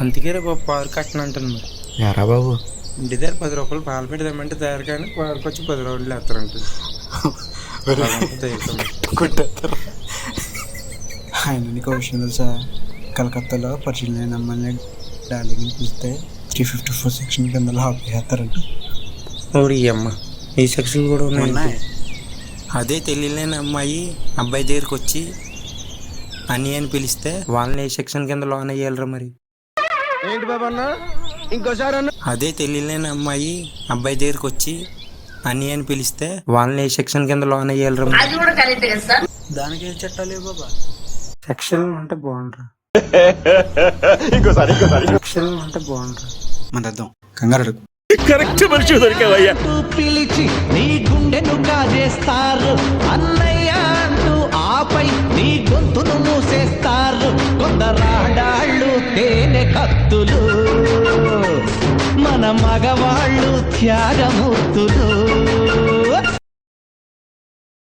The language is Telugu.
అందుకే రే బాబు పారు కట్టను అంటాను మరి. ఎరా బాబు ఇంటి దగ్గర 10 రూపాయలు పాలు పెడదామంటే తయారు కానీ పార్క్ వచ్చి 10 రౌండ్లు వేస్తారంటుంది. ఆయన నీకు విషయం తెలుసా, కలకత్తాలో పరిశీలన అమ్మాయిని డార్లింగ్ పిలిస్తే 354 సెక్షన్ కింద హాపీ చేస్తారంట. ఓడి అమ్మ ఈ సెక్షన్లు కూడా ఉన్నాయి. అదే తెలియలేని అమ్మాయి అబ్బాయి దగ్గరికి వచ్చి అని అని పిలిస్తే వాళ్ళని ఏ సెక్షన్ కింద లోన్ అయ్యాలరా మరి. ఏంటి బాబా అన్న ఇంకోసారి అన్న. అదే తెలియలేని అమ్మాయి అబ్బాయి దగ్గరికి వచ్చి అని అని పిలిస్తే వాళ్ళని ఏ సెక్షన్ కింద లోన్ అయ్యాలరా మరి. దానికి ఏం చట్టాలే బాబా. సెక్షన్ అంటే బాగుండ్రా, ఇంకోసారి సెక్షన్ అంటే బాగుండ్రా. మన అర్థం కంగారు కరెక్ట్ మనిషి దొరికావయ్యా. పిలిచి నీ గుండెను కాజేస్తారు అన్నయ్య అంటూ, ఆపై నీ గొంతును మూసేస్తారు కొందరాడాళ్ళు తేనె కత్తులు, మన మగవాళ్ళు త్యాగమూర్తులు.